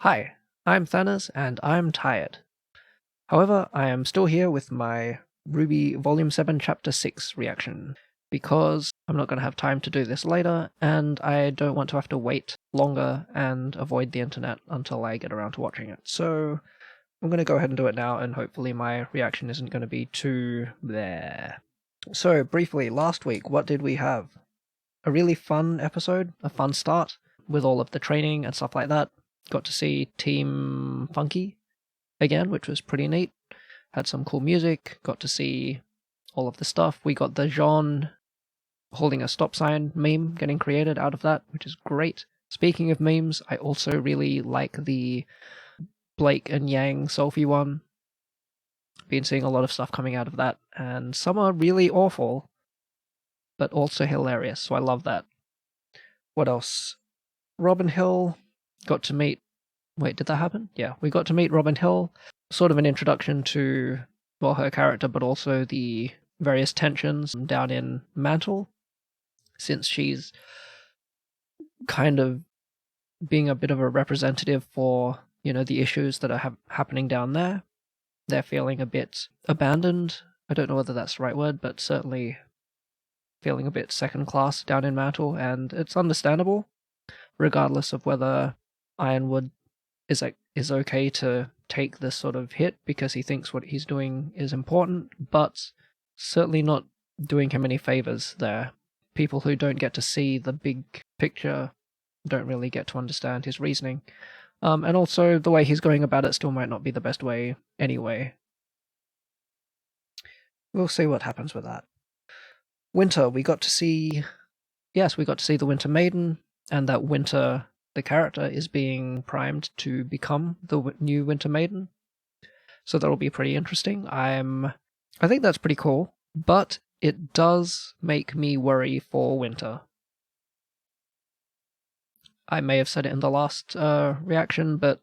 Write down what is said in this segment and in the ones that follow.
Hi, I'm Thanos and I'm tired. However, I am still here with my RWBY Volume 7 Chapter 6 reaction because I'm not going to have time to do this later and I don't want to have to wait longer and avoid the internet until I get around to watching it. So I'm going to go ahead and do it now and hopefully my reaction isn't going to be too there. So briefly, last week, what did we have? A really fun episode, a fun start with all of the training and stuff like that. Got to see Team Funky again, which was pretty neat. Had some cool music, got to see all of the stuff. We got the Jean holding a stop sign meme getting created out of that, which is great. Speaking of memes, I also really like the Blake and Yang selfie one. Been seeing a lot of stuff coming out of that, and some are really awful, but also hilarious, so I love that. What else? Robin Hill got to meet... Wait, did that happen? Yeah, we got to meet Robin Hill. Sort of an introduction to, well, her character, but also the various tensions down in Mantle, since she's kind of being a bit of a representative for, you know, the issues that are happening down there. They're feeling a bit abandoned. I don't know whether that's the right word, but certainly feeling a bit second class down in Mantle, and it's understandable, regardless of whether Ironwood is okay to take this sort of hit because he thinks what he's doing is important, but certainly not doing him any favors there. People who don't get to see the big picture don't really get to understand his reasoning. And also, the way he's going about it still might not be the best way anyway. We'll see what happens with that. Winter, we got to see... Yes, we got to see the Winter Maiden, and that Winter... the character is being primed to become the new Winter Maiden. So that'll be pretty interesting. I think that's pretty cool, but it does make me worry for Winter. I may have said it in the last reaction, but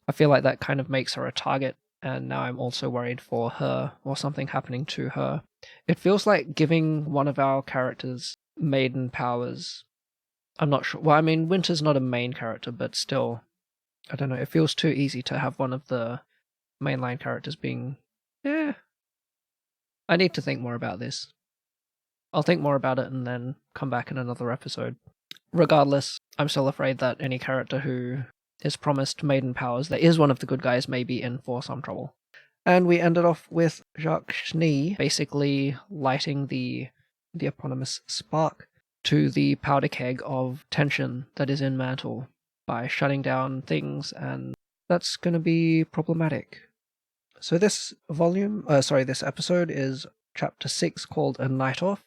I feel like that kind of makes her a target, and now I'm also worried for her or something happening to her. It feels like giving one of our characters maiden powers. I'm not sure. Well, I mean, Winter's not a main character, but still, I don't know. It feels too easy to have one of the mainline characters being... I need to think more about this. I'll think more about it and then come back in another episode. Regardless, I'm still afraid that any character who is promised maiden powers that is one of the good guys may be in for some trouble. And we ended off with Ch06 basically lighting the eponymous spark to the powder keg of tension that is in Mantle by shutting down things, and that's going to be problematic. So this this episode is Chapter 6 called A Night Off.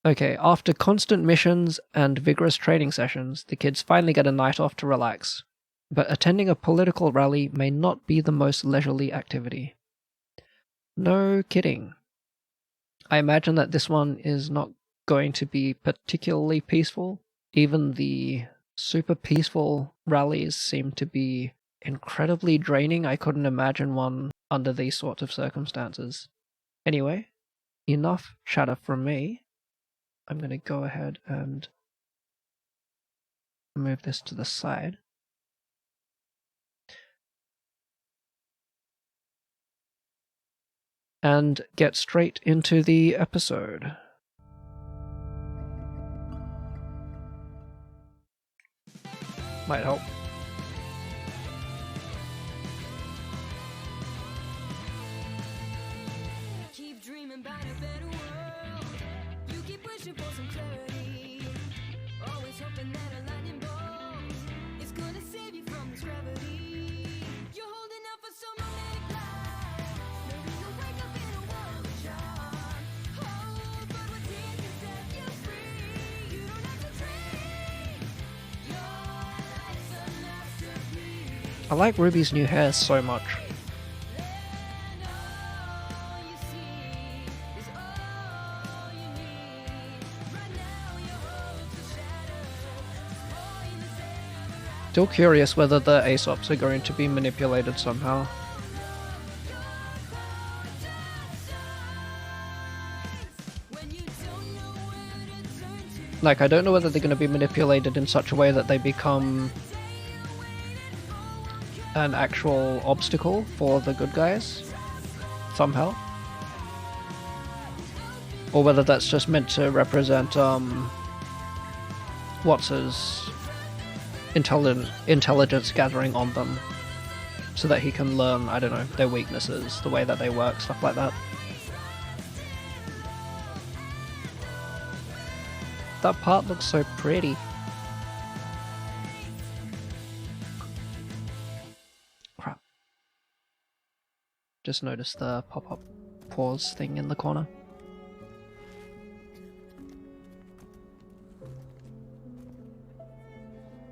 Okay, after constant missions and vigorous training sessions, the kids finally get a night off to relax. But attending a political rally may not be the most leisurely activity. No kidding. I imagine that this one is not going to be particularly peaceful. Even the super peaceful rallies seem to be incredibly draining. I couldn't imagine one under these sorts of circumstances. Anyway, enough chatter from me. I'm going to go ahead and move this to the side. And get straight into the episode. Might help. Keep dreaming about a better world. You keep wishing for some clarity. Always hoping that a lightning bolt is gonna save you from this gravity. You're holding out for some romantic life. Maybe you'll wake up in a world of charm. Oh, but what did you set you free? You don't have to dream. Your life's a masterpiece. I like Ruby's new hair so much. Still curious whether the Aesops are going to be manipulated somehow. Like, I don't know whether they're going to be manipulated in such a way that they become an actual obstacle for the good guys somehow. Or whether that's just meant to represent what's his intelligence gathering on them, so that he can learn, I don't know, their weaknesses, the way that they work, stuff like that. That part looks so pretty. Crap. Just noticed the pop-up pause thing in the corner.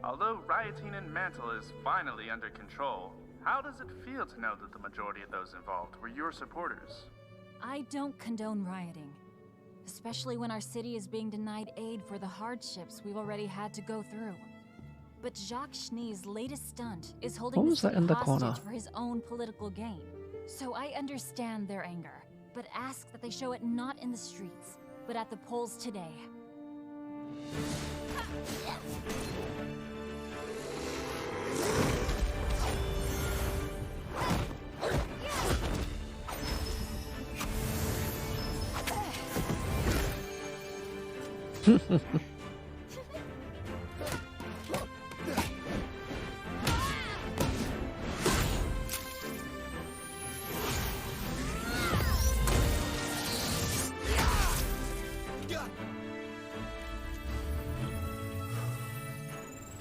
Although rioting in Mantle is finally under control, how does it feel to know that the majority of those involved were your supporters? I don't condone rioting, especially when our city is being denied aid for the hardships we've already had to go through. But Ch06's latest stunt is holding What the was that city in the hostage corner? for his own political gain. So I understand their anger, but ask that they show it not in the streets, but at the polls today.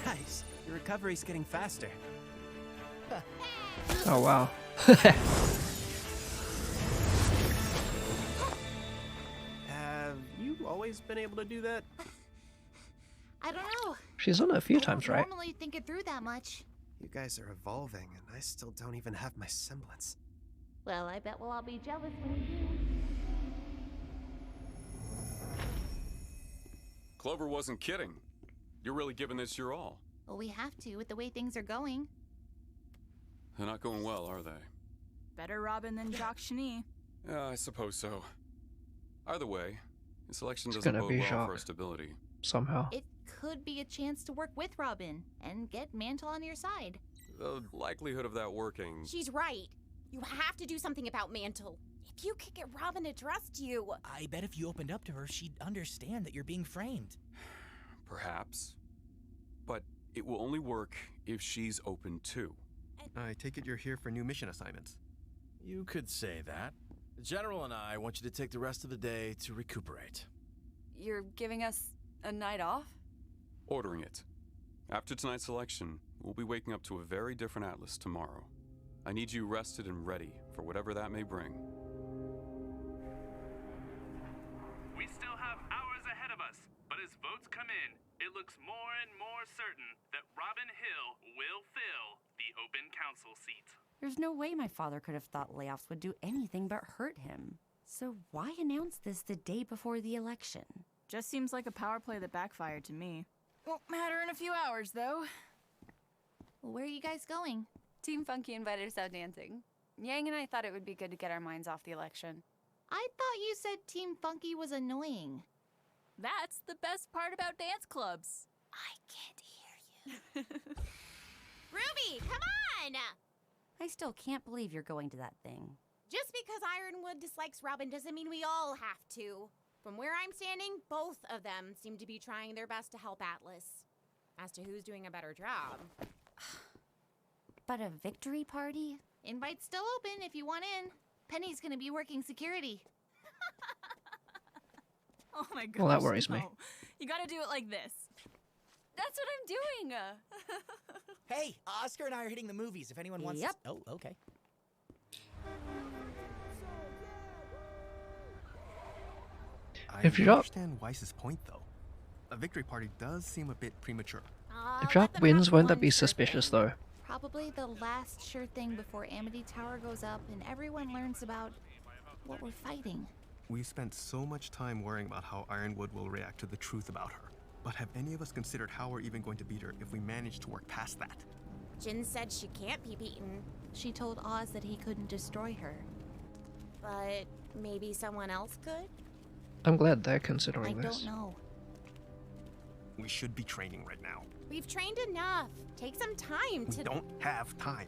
Nice. Your recovery's getting faster. Oh wow. Have you always been able to do that? I don't know. She's done it a few I times, don't right? normally think it through that much. You guys are evolving, and I still don't even have my semblance. Well, I bet we'll all be jealous when you do. Clover wasn't kidding. You're really giving this your all. Well, we have to with the way things are going. They're not going well, are they? Better Robin than Ch06. Yeah, I suppose so. Either way, this election It's doesn't gonna bode be well Ch06. for our stability. Somehow. It could be a chance to work with Robin and get Mantle on your side. The likelihood of that working... She's right. You have to do something about Mantle. If you could get Robin to trust you. I bet if you opened up to her, she'd understand that you're being framed. Perhaps. But it will only work if she's open too. I take it you're here for new mission assignments. You could say that. The General and I want you to take the rest of the day to recuperate. You're giving us a night off? Ordering it. After tonight's election, we'll be waking up to a very different Atlas tomorrow. I need you rested and ready for whatever that may bring. We still have hours ahead of us, but as votes come in, it looks more and more certain that Robin Hill will fill the open council seat. There's no way my father could have thought layoffs would do anything but hurt him. So why announce this the day before the election? Just seems like a power play that backfired to me. Won't matter in a few hours, though. Well, where are you guys going? Team Funky invited us out dancing. Yang and I thought it would be good to get our minds off the election. I thought you said Team Funky was annoying. That's the best part about dance clubs. I can't hear you. Ruby, come on! I still can't believe you're going to that thing. Just because Ironwood dislikes Robin doesn't mean we all have to. From where I'm standing, both of them seem to be trying their best to help Atlas. As to who's doing a better job. But a victory party? Invite's still open if you want in. Penny's gonna be working security. Oh my gosh. Well, that worries me. no. You gotta do it like this. That's what I'm doing! Hey, Oscar and I are hitting the movies if anyone wants Yep. to... Oh, okay. If I Ch06 understand Weiss's point, though. A victory party does seem a bit premature. if Let Ch06 them wins, have won't that one be sure suspicious thing. though? Probably the last sure thing before Amity Tower goes up and everyone learns about what we're fighting. We've spent so much time worrying about how Ironwood will react to the truth about her. But have any of us considered how we're even going to beat her if we manage to work past that? Jin said she can't be beaten, She told Oz that he couldn't destroy her. but maybe someone else could? I'm glad they're I considering this. don't know. We should be training right now. We've trained enough. Take some time We to... don't have time.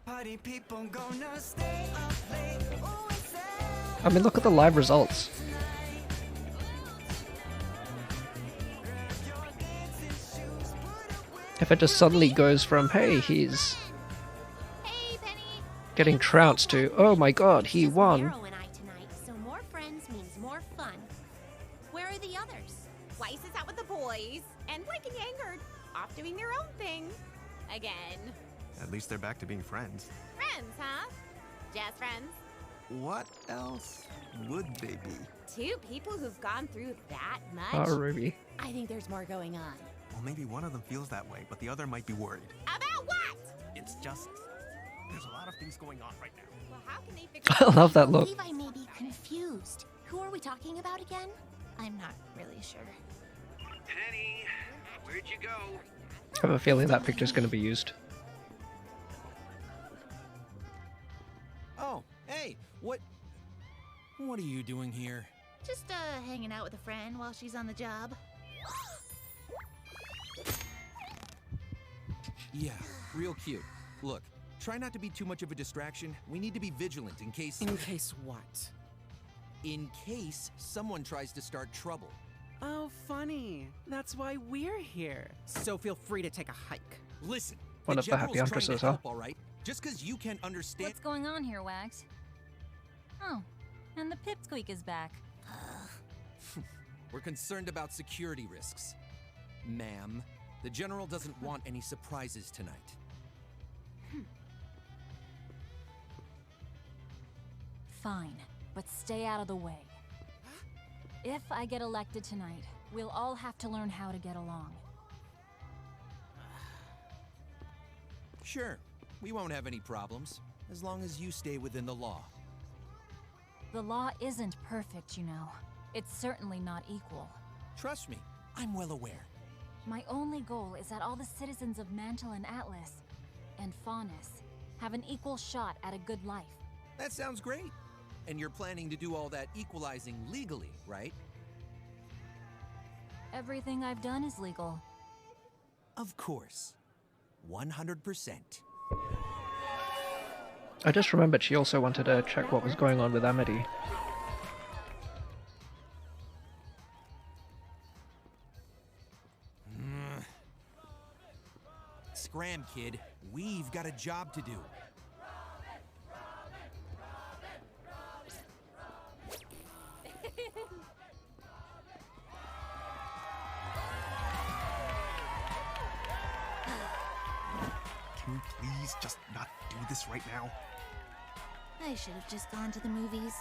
Party people gonna stay up late. Oh, it's I mean, look at the live results. If it just suddenly goes from, hey, he's getting trounced to, oh my god, he won. Arrow and I tonight, so more friends means more fun. Where are the others? Weiss is out with the boys, and Blake and Yangard off doing their own thing. Again. At least they're back to being friends. Friends, huh? Just friends. What else would they be? Two people who've gone through that much? Oh, Ruby. I think there's more going on. Well, maybe one of them feels that way, but the other might be worried. About what? It's just... there's a lot of things going on right now. Well, how can they I love that look. I may be confused. Who are we talking about again? I'm not really sure. Penny, where'd you go? I have a feeling that picture's going to be used. Oh, hey, what are you doing here? Just hanging out with a friend while she's on the job. Yeah, real cute. Look, try not to be too much of a distraction. We need to be vigilant in case... In case what? In case someone tries to start trouble. Oh, funny. That's why we're here. So feel free to take a hike. Listen, One of the happy huntresses, huh? all right? Just because you can't understand... What's going on here, Wags? Oh, and the pipsqueak is back. We're concerned about security risks. Ma'am, the General doesn't want any surprises tonight. Fine, but stay out of the way. If I get elected tonight, we'll all have to learn how to get along. Sure, we won't have any problems, as long as you stay within the law. The law isn't perfect, you know. It's certainly not equal. Trust me, I'm well aware. My only goal is that all the citizens of Mantle and Atlas, and Faunus, have an equal shot at a good life. That sounds great. And you're planning to do all that equalizing legally, right? Everything I've done is legal. Of course. 100%. I just remembered she also wanted to check what was going on with Amity. Scram, kid. We've got a job to do. Can we please just not do this right now? I should have just gone to the movies.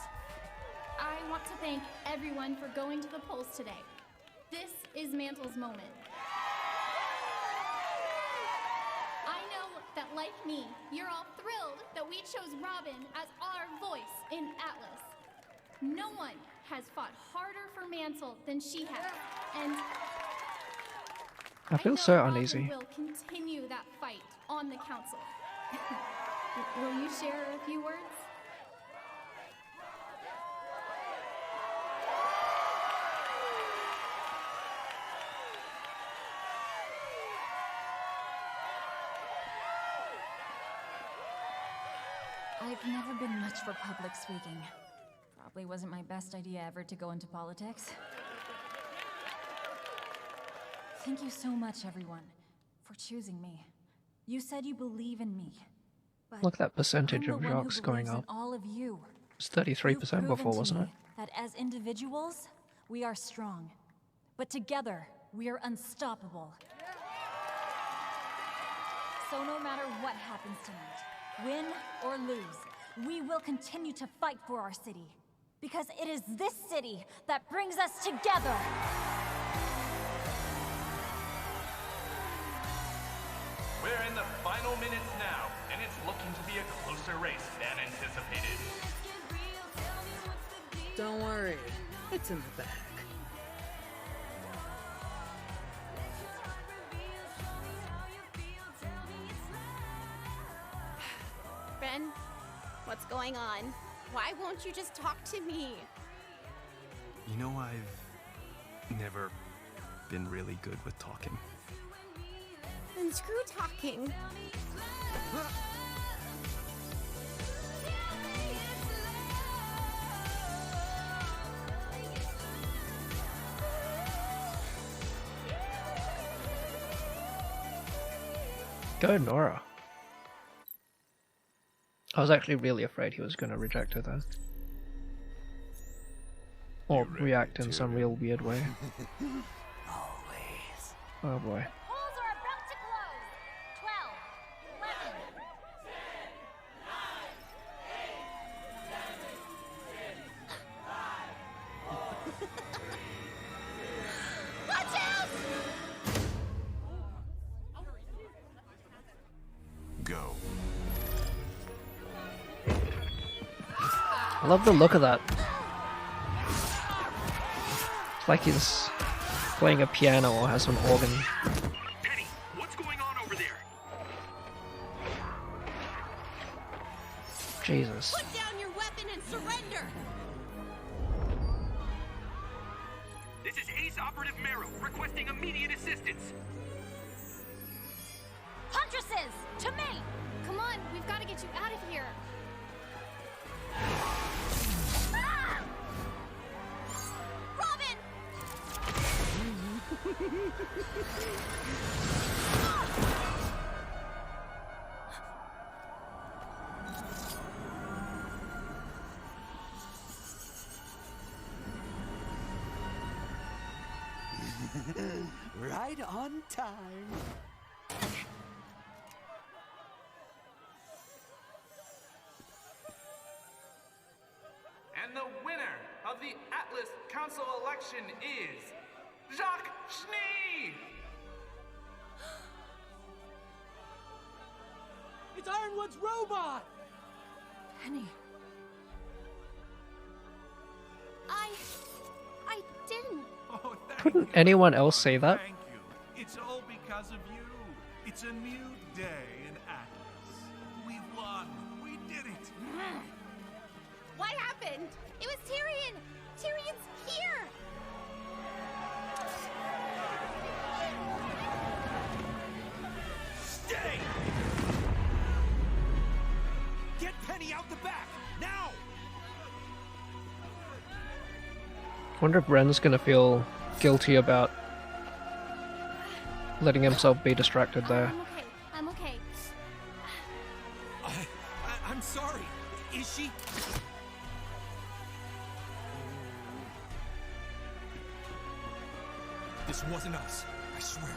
I want to thank everyone for going to the polls today. This is Mantle's moment. I know that, like me, you're all thrilled that we chose Robin as our voice in Atlas. No one has fought harder for Mantle than she has, and I feel so Robin uneasy. will continue that fight on the council. Will you share a few words? I've never been much for public speaking. Probably wasn't my best idea ever to go into politics. Thank you so much, everyone, for choosing me. You said you believe in me. But Look, that percentage I'm of the one who jocks going believes up. in all of you. It's 33% You've proven before, to wasn't me it? that as individuals, we are strong. But together, we are unstoppable. So no matter what happens tonight, win or lose, we will continue to fight for our city. Because it is this city that brings us together! We're in the final minutes now, and it's looking to be a closer race than anticipated. Don't worry, it's in the bag. Friend, what's going on? Why won't you just talk to me? You know, I've never been really good with talking. and screw talking. Go Nora. I was actually really afraid he was going to reject her then. Or react in some real weird way. Always. Oh boy. Polls are about to close. 12, 11. Watch out! Go. I love the look of that. It's like he's playing a piano or has some organ. Penny, what's going on over there? Jesus. Put down your weapon and surrender! This is Ace Operative Merrill, requesting immediate assistance. Huntresses, to me! Come on, we've got to get you out of here. Ah! Robin! Right on time. And the winner of the Atlas Council election is Ch06! It's Ironwood's robot! Penny. I didn't. Oh, thank Couldn't you. anyone else say that? Thank you. It's all because of you. It's a new day in Atlas. We won. We did it. What happened? It was Tyrion! Tyrion's here! Stay! Get Penny out the back! Now! Wonder if Ren's gonna feel guilty about letting himself be distracted there. I'm okay. I'm sorry. Is she? This wasn't us. I swear.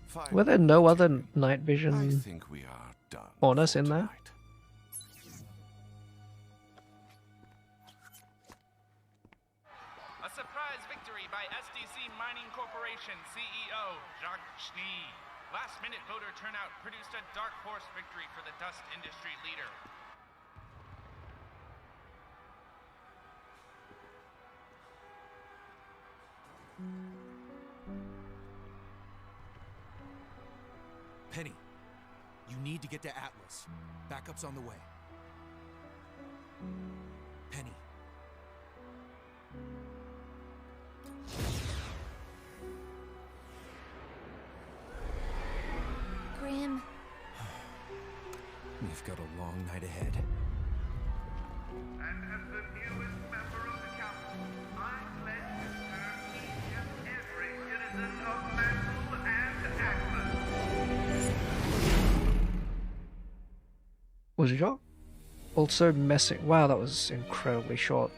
Fine. Were there no other night I vision think we are done. honors in there? A surprise victory by SDC Mining Corporation CEO Ch06. Last-minute voter turnout produced a dark horse victory for the dust industry leader. Penny, you need to get to Atlas. Backup's on the way. Penny. Grim. We've got a long night ahead. And as the newest member of the council, I pledge to serve each and every citizen of Mantle and Atlas. Was Jacques also messing? Wow, that was incredibly short.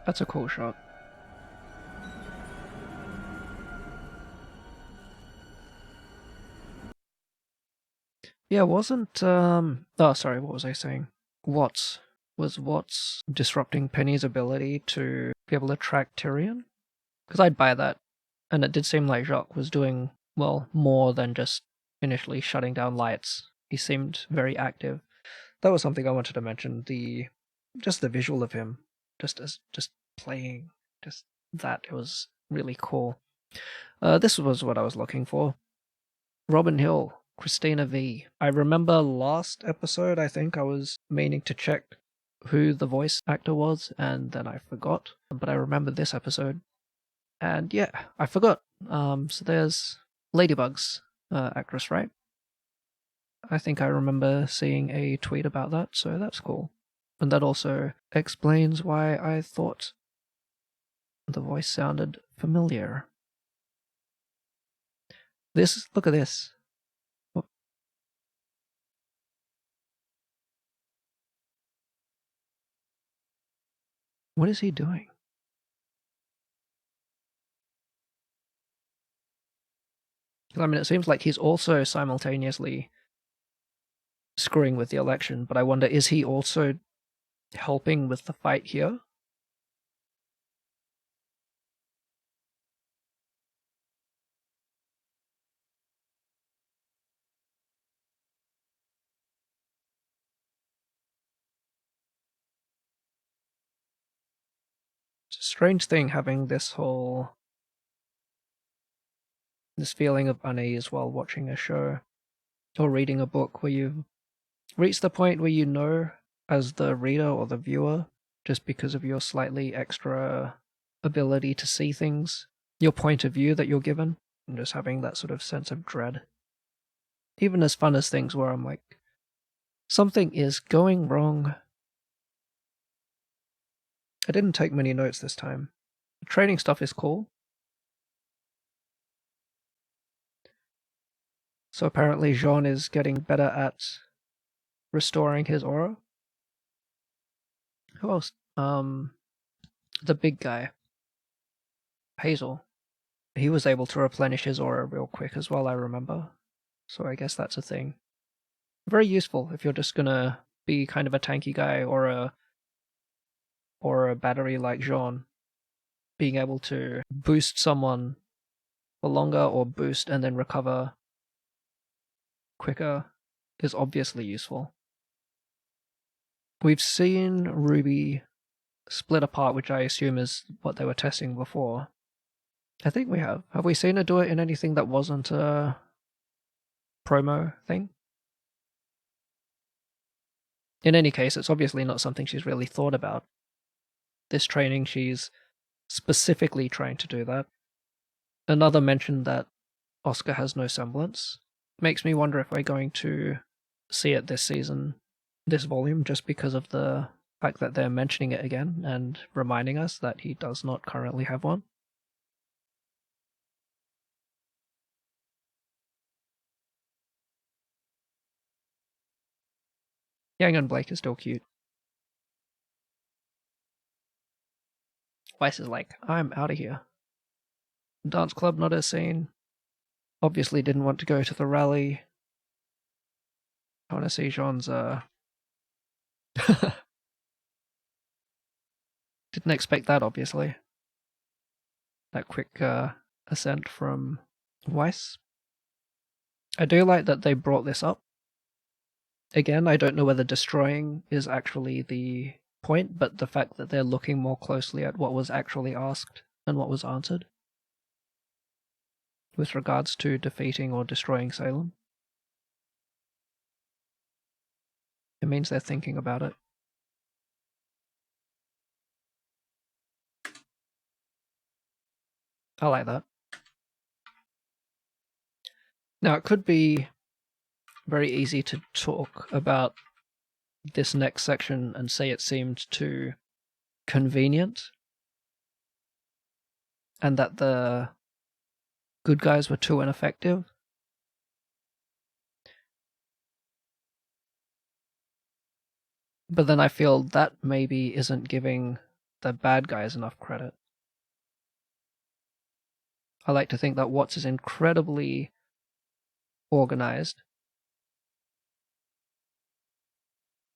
That's a cool shot. Yeah, wasn't oh sorry, what was I saying? Watts disrupting Penny's ability to be able to track Tyrion? Because I'd buy that. And it did seem like Jacques was doing, well, more than just initially shutting down lights. He seemed very active. That was something I wanted to mention. Just the visual of him, just playing, just that, it was really cool. This was what I was looking for. Robin Hill, Christina V. I remember last episode, I think I was meaning to check who the voice actor was, and then I forgot. But I remember this episode. And yeah, I forgot. So there's Ladybug's actress, right? I think I remember seeing a tweet about that, so that's cool. And that also explains why I thought the voice sounded familiar. Look at this. What is he doing? I mean, it seems like he's also simultaneously screwing with the election, but I wonder, is he also helping with the fight here? It's a strange thing having this feeling of unease while watching a show or reading a book where you've reached the point where you know, as the reader or the viewer, just because of your slightly extra ability to see things, your point of view that you're given, and just having that sort of sense of dread. Even as fun as things where I'm like, something is going wrong. I didn't take many notes this time. The training stuff is cool. So apparently Jean is getting better at restoring his aura. Who else? The big guy. Hazel. He was able to replenish his aura real quick as well, I remember. So I guess that's a thing. Very useful if you're just gonna be kind of a tanky guy or a battery like Jean. Being able to boost someone for longer or boost and then recover quicker is obviously useful. We've seen RWBY split apart, which I assume is what they were testing before. I think we have. Have we seen her do it in anything that wasn't a promo thing? In any case, it's obviously not something she's really thought about. This training, she's specifically trying to do that. Another mention that Oscar has no semblance. Makes me wonder if we're going to see it this season, this volume, just because of the fact that they're mentioning it again and reminding us that he does not currently have one. Yang and Blake is still cute. Weiss is like, I'm out of here. Dance club not as seen. Obviously didn't want to go to the rally. I want to see Jean's, Didn't expect that, obviously. That quick, ascent from Weiss. I do like that they brought this up. Again, I don't know whether destroying is actually the point, but the fact that they're looking more closely at what was actually asked and what was answered with regards to defeating or destroying Salem. It means they're thinking about it. I like that. Now, it could be very easy to talk about this next section and say it seemed too convenient and that the good guys were too ineffective. But then I feel that maybe isn't giving the bad guys enough credit. I like to think that Watts is incredibly organized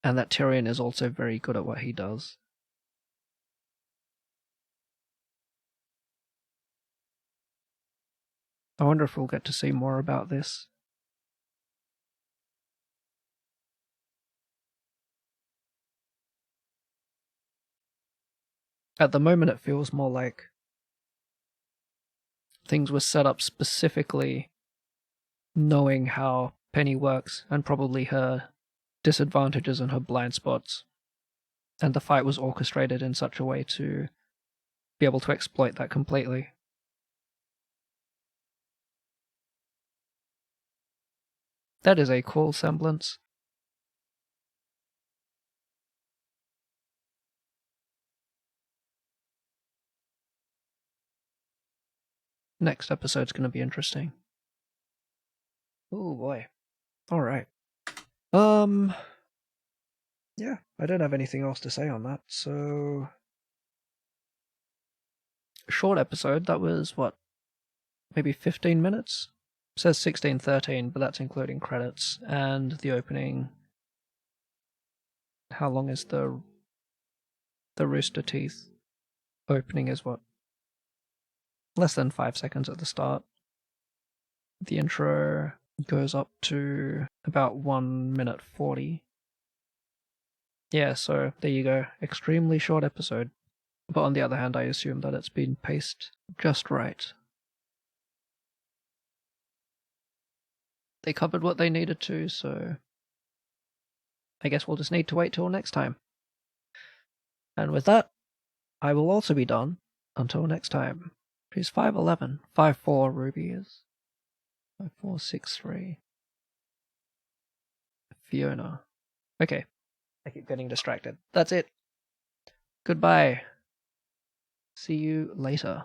and that Tyrion is also very good at what he does. I wonder if we'll get to see more about this. At the moment, it feels more like things were set up specifically knowing how Penny works and probably her disadvantages and her blind spots. And the fight was orchestrated in such a way to be able to exploit that completely. That is a cool semblance. Next episode's going to be interesting. Oh boy. Alright. Yeah, I don't have anything else to say on that, so... Short episode, that was, what, maybe 15 minutes? It says 16:13, but that's including credits, and the opening... How long is the Rooster Teeth opening is what? Less than 5 seconds at the start. The intro goes up to about 1 minute 40. Yeah, so there you go. Extremely short episode. But on the other hand, I assume that it's been paced just right. They covered what they needed to, so I guess we'll just need to wait till next time. And with that, I will also be done until next time. She's 5'11", 5'4", Ruby is 5463. Fiona. Okay, I keep getting distracted. That's it. Goodbye. See you later.